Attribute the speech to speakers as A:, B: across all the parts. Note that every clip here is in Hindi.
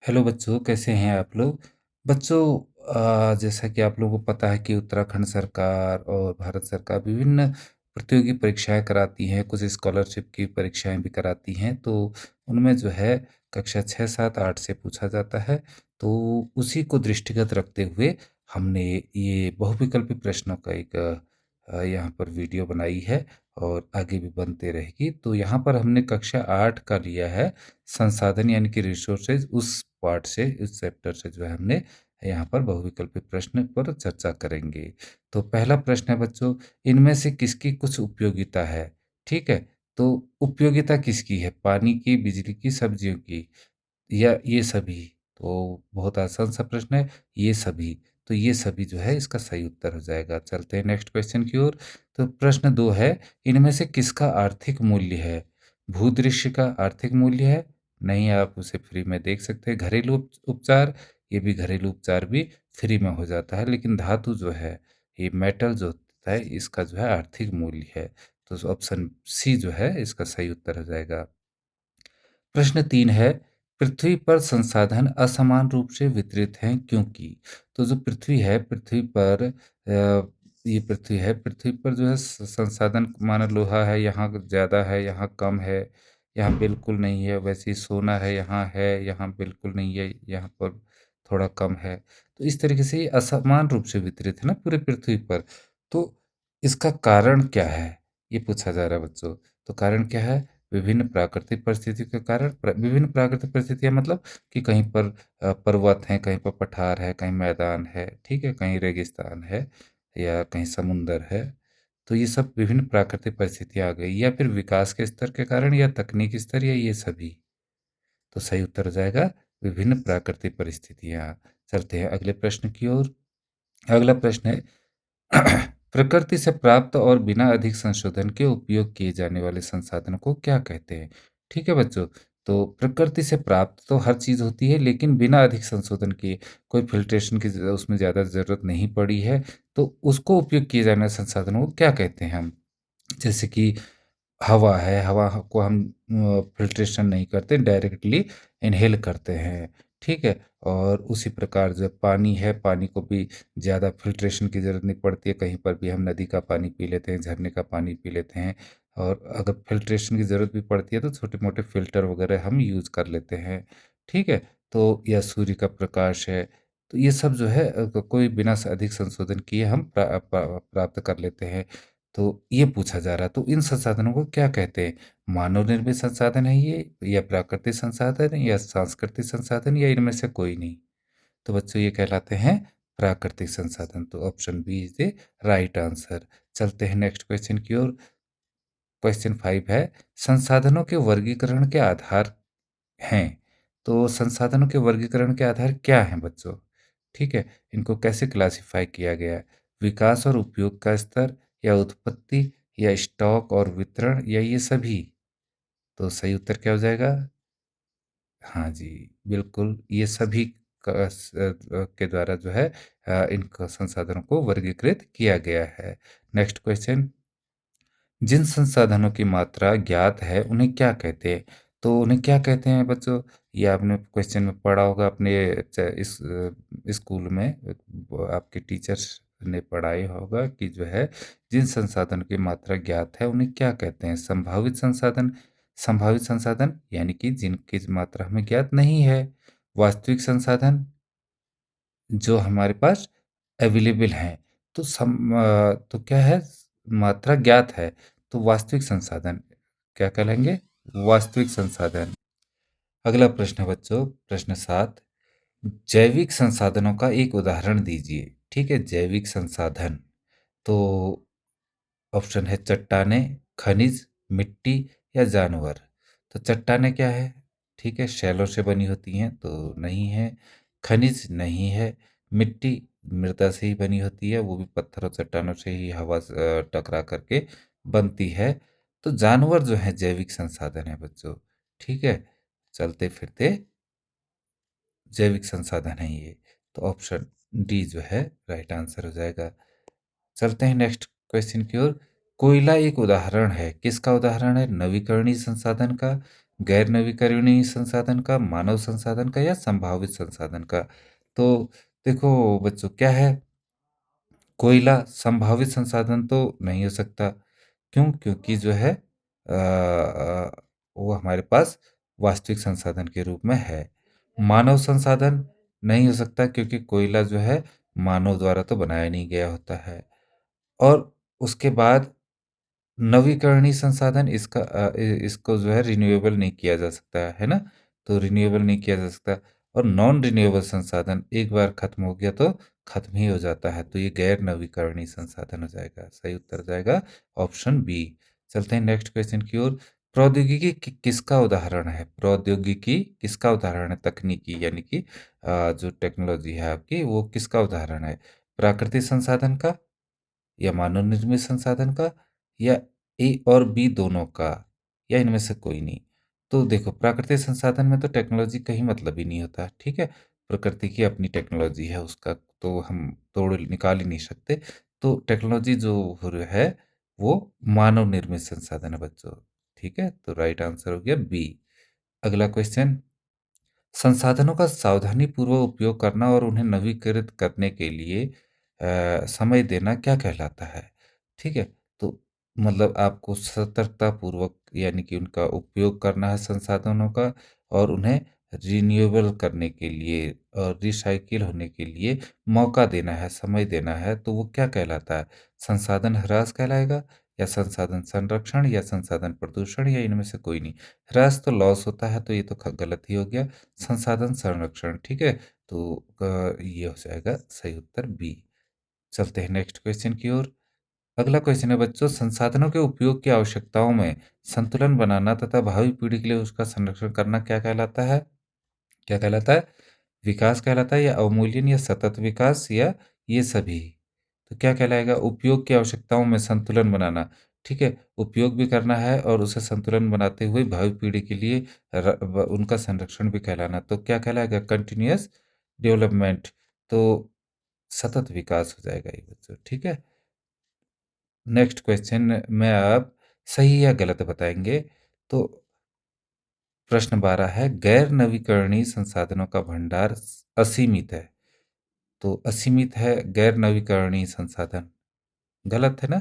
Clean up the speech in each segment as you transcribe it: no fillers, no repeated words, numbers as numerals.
A: हेलो बच्चों, कैसे हैं आप लोग? बच्चों, जैसा कि आप लोगों को पता है कि उत्तराखंड सरकार और भारत सरकार विभिन्न प्रतियोगी परीक्षाएं कराती हैं, कुछ स्कॉलरशिप की परीक्षाएं भी कराती हैं। तो उनमें जो है कक्षा 6, 7, 8 से पूछा जाता है। तो उसी को दृष्टिगत रखते हुए हमने ये बहुविकल्पी प्रश्नों का एक यहाँ पर वीडियो बनाई है और आगे भी बनते रहेगी। तो यहाँ पर हमने कक्षा 8 का लिया है संसाधन यानी कि रिसोर्सेज, उस पार्ट से, उस चैप्टर से जो है हमने यहाँ पर बहुविकल्पी प्रश्न पर चर्चा करेंगे। तो पहला प्रश्न है बच्चों, इनमें से किसकी कुछ उपयोगिता है? ठीक है, तो उपयोगिता किसकी है? पानी की, बिजली की, सब्जियों की या ये सभी? तो बहुत आसान सा प्रश्न है, ये सभी। तो ये सभी जो है इसका सही उत्तर हो जाएगा। चलते हैं नेक्स्ट क्वेश्चन की ओर। तो प्रश्न 2 है, इनमें से किसका आर्थिक मूल्य है? भूदृश्य का आर्थिक मूल्य है? नहीं, आप उसे फ्री में देख सकते हैं। घरेलू उपचार, ये भी घरेलू उपचार भी फ्री में हो जाता है, लेकिन धातु जो है, ये मेटल जो होता है, इसका जो है आर्थिक मूल्य है। तो ऑप्शन सी जो है इसका सही उत्तर हो जाएगा। प्रश्न 3 है, पृथ्वी पर संसाधन असमान रूप से वितरित हैं क्योंकि? तो जो पृथ्वी है, पृथ्वी पर ये पृथ्वी है, पृथ्वी पर जो है संसाधन माना लोहा है, यहाँ ज़्यादा है, यहाँ कम है, यहाँ बिल्कुल नहीं है। वैसे ही सोना है, यहाँ बिल्कुल नहीं है, यहाँ पर थोड़ा कम है। तो इस तरीके से ये असमान रूप से वितरित है ना पूरे पृथ्वी पर। तो इसका कारण क्या है, ये पूछा जा रहा है बच्चों। तो कारण क्या है? विभिन्न प्राकृतिक परिस्थितियों के कारण, विभिन्न प्राकृतिक परिस्थितियाँ मतलब कि कहीं पर पर्वत हैं, कहीं पर पठार है, कहीं मैदान है, ठीक है, कहीं रेगिस्तान है या कहीं समुंदर है। तो ये सब विभिन्न प्राकृतिक परिस्थितियाँ आ गई, या फिर विकास के स्तर के कारण, या तकनीकी स्तर, या ये सभी। तो सही उत्तर हो जाएगा विभिन्न प्राकृतिक परिस्थितियाँ। चलते हैं अगले प्रश्न की ओर। अगला प्रश्न है, प्रकृति से प्राप्त और बिना अधिक संशोधन के उपयोग किए जाने वाले संसाधन को क्या कहते हैं? ठीक है बच्चों, तो प्रकृति से प्राप्त तो हर चीज़ होती है, लेकिन बिना अधिक संशोधन किए, कोई फ़िल्ट्रेशन की उसमें ज़्यादा ज़रूरत नहीं पड़ी है, तो उसको उपयोग किए जाने वाले संसाधनों को क्या कहते हैं हम? जैसे कि हवा है, हवा को हम फ़िल्ट्रेशन नहीं करते, डायरेक्टली इन्हेल करते हैं, ठीक है? और उसी प्रकार जो पानी है, पानी को भी ज़्यादा फ़िल्ट्रेशन की ज़रूरत नहीं पड़ती है, कहीं पर भी हम नदी का पानी पी लेते हैं, झरने का पानी पी लेते हैं। और अगर फ़िल्ट्रेशन की ज़रूरत भी पड़ती है, तो छोटे-मोटे फ़िल्टर वगैरह हम यूज़ कर लेते हैं, ठीक है? तो या सूर्य का प्रकाश है, तो ये सब जो है कोई बिना अधिक संशोधन किए हम प्राप्त कर लेते हैं। तो ये पूछा जा रहा है, तो इन संसाधनों को क्या कहते हैं? मानव निर्मित संसाधन है ये, या प्राकृतिक संसाधन, या सांस्कृतिक संसाधन, या इनमें से कोई नहीं? तो बच्चों ये कहलाते हैं प्राकृतिक संसाधन। तो option B is the right answer. चलते हैं नेक्स्ट क्वेश्चन की ओर। क्वेश्चन 5 है, संसाधनों के वर्गीकरण के आधार हैं। तो संसाधनों के वर्गीकरण के आधार क्या हैं बच्चों? ठीक है, इनको कैसे क्लासिफाई किया गया है? विकास और उपयोग का स्तर, या उत्पत्ति, या स्टॉक और वितरण, या ये सभी? तो सही उत्तर क्या हो जाएगा? हाँ जी, बिल्कुल, ये सभी के द्वारा जो है इन संसाधनों को वर्गीकृत किया गया है। नेक्स्ट क्वेश्चन, जिन संसाधनों की मात्रा ज्ञात है उन्हें क्या कहते हैं? तो उन्हें क्या कहते हैं बच्चों? ये आपने क्वेश्चन में पढ़ा होगा अपने स्कूल में, आपके टीचर्स ने पढ़ाया होगा कि जो है, जिन संसाधन की मात्रा ज्ञात है उन्हें क्या कहते हैं? संभावित संसाधन, संभावित संसाधन यानी कि जिनकी मात्रा हमें ज्ञात नहीं है। वास्तविक संसाधन, जो हमारे पास अवेलेबल हैं। तो तो क्या है, मात्रा ज्ञात है, तो वास्तविक संसाधन क्या कहलाएँगे? वास्तविक संसाधन। अगला प्रश्न है बच्चों, प्रश्न 7, जैविक संसाधनों का एक उदाहरण दीजिए। ठीक है, जैविक संसाधन। तो ऑप्शन है चट्टानें, खनिज, मिट्टी, या जानवर। तो चट्टानें क्या है? ठीक है, शैलों से बनी होती हैं, तो नहीं है। खनिज नहीं है। मिट्टी मृदा से ही बनी होती है, वो भी पत्थर और चट्टानों से ही हवा से टकरा करके बनती है। तो जानवर जो है जैविक संसाधन है बच्चों, ठीक है, चलते फिरते जैविक संसाधन है ये। तो ऑप्शन डी जो है राइट आंसर हो जाएगा। चलते हैं नेक्स्ट क्वेश्चन की ओर। कोयला एक उदाहरण है, किसका उदाहरण है? नवीकरणीय संसाधन का, गैर नवीकरणीय संसाधन का, मानव संसाधन का या संभावित संसाधन का? तो देखो बच्चों क्या है, कोयला संभावित संसाधन तो नहीं हो सकता। क्यों? क्योंकि जो है वो हमारे पास वास्तविक संसाधन के रूप में है। मानव संसाधन नहीं हो सकता क्योंकि कोयला जो है मानव द्वारा तो बनाया नहीं गया होता है। और उसके बाद नवीकरणीय संसाधन इसको जो है रिन्यूएबल नहीं किया जा सकता है ना? तो रिन्यूएबल नहीं किया जा सकता और नॉन रिन्यूएबल संसाधन एक बार खत्म हो गया तो खत्म ही हो जाता है, तो ये गैर नवीकरणीय संसाधन हो जाएगा। सही उत्तर जाएगा ऑप्शन बी। चलते हैं नेक्स्ट क्वेश्चन की ओर। प्रौद्योगिकी किसका उदाहरण है? प्रौद्योगिकी किसका उदाहरण है? तकनीकी यानी कि जो टेक्नोलॉजी है आपकी वो किसका उदाहरण है? प्राकृतिक संसाधन का या मानव निर्मित संसाधन का या ए और बी दोनों का या इनमें से कोई नहीं। तो देखो प्राकृतिक संसाधन में तो टेक्नोलॉजी का ही मतलब ही नहीं होता, ठीक है? प्रकृति की अपनी टेक्नोलॉजी है, उसका तो हम तोड़ निकाल ही नहीं सकते। तो टेक्नोलॉजी जो है वो मानव निर्मित संसाधन है बच्चों, ठीक है? तो राइट आंसर हो गया बी। अगला क्वेश्चन, संसाधनों का सावधानीपूर्वक उपयोग करना और उन्हें नवीकृत करने के लिए समय देना क्या कहलाता है? ठीक है? तो मतलब आपको सतर्कतापूर्वक यानी कि उनका उपयोग करना है संसाधनों का और उन्हें रिन्यूएबल करने के लिए और रिसाइकिल होने के लिए मौका देना है, समय देना है, तो वो क्या कहलाता है? संसाधन ह्रास कहलाएगा या संसाधन संरक्षण या संसाधन प्रदूषण या इनमें से कोई नहीं? ह्रास तो लॉस होता है, तो ये तो गलत ही हो गया। संसाधन संरक्षण, ठीक है? तो ये हो जाएगा सही उत्तर बी। चलते हैं नेक्स्ट क्वेश्चन की ओर। अगला क्वेश्चन है बच्चों, संसाधनों के उपयोग की आवश्यकताओं में संतुलन बनाना तथा भावी पीढ़ी के लिए उसका संरक्षण करना क्या कहलाता है? क्या कहलाता है? विकास कहलाता है या अवमूल्यन या सतत विकास या ये सभी? तो क्या कहलाएगा? उपयोग की आवश्यकताओं में संतुलन बनाना, ठीक है? उपयोग भी करना है और उसे संतुलन बनाते हुए भावी पीढ़ी के लिए उनका संरक्षण भी कहलाना, तो क्या कहलाएगा? Continuous development. तो सतत विकास हो जाएगा ये बच्चों, ठीक है? नेक्स्ट क्वेश्चन में आप सही या गलत बताएंगे। तो प्रश्न 12 है, गैर नवीकरणीय संसाधनों का भंडार असीमित है। तो असीमित है गैर नवीकरणीय संसाधन, गलत है ना?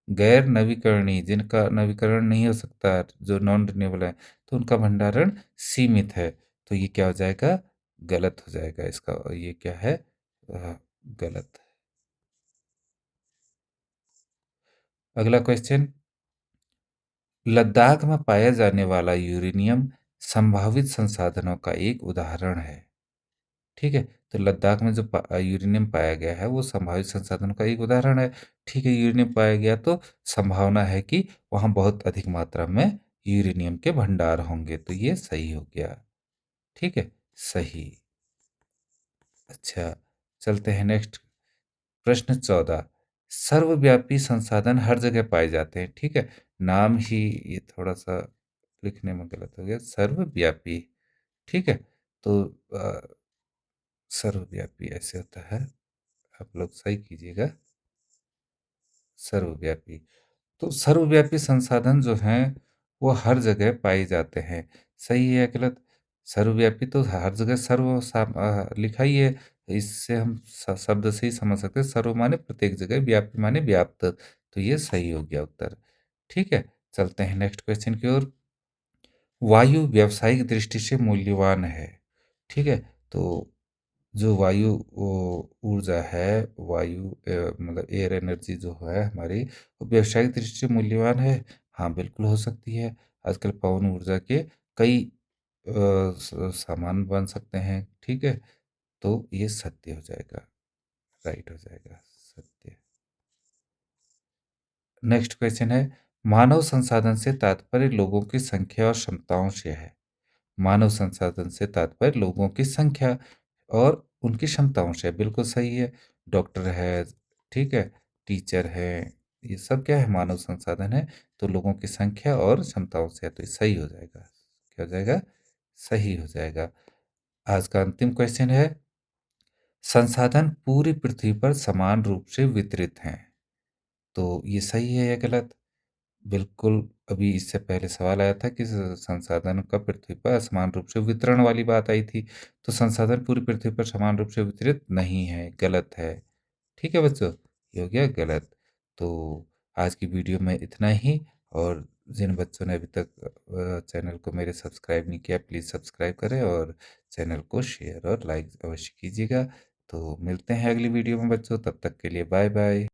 A: गैर नवीकरणीय जिनका नवीकरण नहीं हो सकता, जो नॉन रिन्यूएबल है, तो उनका भंडारण सीमित है। तो ये क्या हो जाएगा? गलत हो जाएगा इसका, ये क्या है? गलत। अगला क्वेश्चन, लद्दाख में पाया जाने वाला यूरेनियम संभावित संसाधनों का एक उदाहरण है। ठीक है? तो लद्दाख में जो यूरेनियम पाया गया है वो संभावित संसाधनों का एक उदाहरण है। ठीक है, यूरेनियम पाया गया तो संभावना है कि वहाँ बहुत अधिक मात्रा में यूरेनियम के भंडार होंगे, तो ये सही हो गया। ठीक है? सही। अच्छा, चलते हैं नेक्स्ट। प्रश्न 14, सर्वव्यापी संसाधन हर जगह पाए जाते हैं। ठीक है? नाम ही ये थोड़ा-सा लिखने में गलत हो गया, सर्वव्यापी। ठीक है? तो सर्वव्यापी ऐसे होता है, आप लोग सही कीजिएगा, सर्वव्यापी। तो सर्वव्यापी संसाधन जो हैं, वो हर जगह पाए जाते हैं। सही है या गलत? सर्वव्यापी तो हर जगह लिखा ही है। इससे हम शब्द से ही समझ सकते हैं, सर्व माने प्रत्येक जगह, व्यापी माने व्याप्त। तो ये सही हो गया उत्तर। ठीक है? चलते हैं नेक्स्ट क्वेश्चन की ओर। वायु व्यावसायिक दृष्टि से मूल्यवान है। ठीक है? तो जो वायु ऊर्जा है, वायु मतलब एयर एनर्जी जो है हमारी, वो व्यावसायिक दृष्टि से मूल्यवान है। हाँ, बिल्कुल हो सकती है। आजकल पवन ऊर्जा के कई सामान बन सकते हैं। ठीक है? तो ये सत्य हो जाएगा, राइट हो जाएगा, सत्य। नेक्स्ट क्वेश्चन है, मानव संसाधन से तात्पर्य लोगों की संख्या और क्षमताओं से है। मानव संसाधन से तात्पर्य लोगों की संख्या और उनकी क्षमताओं से, बिल्कुल सही है। डॉक्टर है, ठीक है, टीचर है, ये सब क्या है? मानव संसाधन है। तो लोगों की संख्या और क्षमताओं से है, तो ये सही हो जाएगा। क्या हो जाएगा? सही हो जाएगा। आज का अंतिम क्वेश्चन है, संसाधन पूरी पृथ्वी पर समान रूप से वितरित हैं। तो ये सही है या गलत? बिल्कुल, अभी इससे पहले सवाल आया था कि संसाधनों का पृथ्वी पर समान रूप से वितरण वाली बात आई थी, तो संसाधन पूरी पृथ्वी पर समान रूप से वितरित नहीं है, गलत है। ठीक है बच्चों, ये हो गया गलत। तो आज की वीडियो में इतना ही, और जिन बच्चों ने अभी तक चैनल को मेरे सब्सक्राइब नहीं किया, प्लीज़ सब्सक्राइब करें और चैनल को शेयर और लाइक अवश्य कीजिएगा। तो मिलते हैं अगली वीडियो में बच्चों, तब तक के लिए बाय बाय।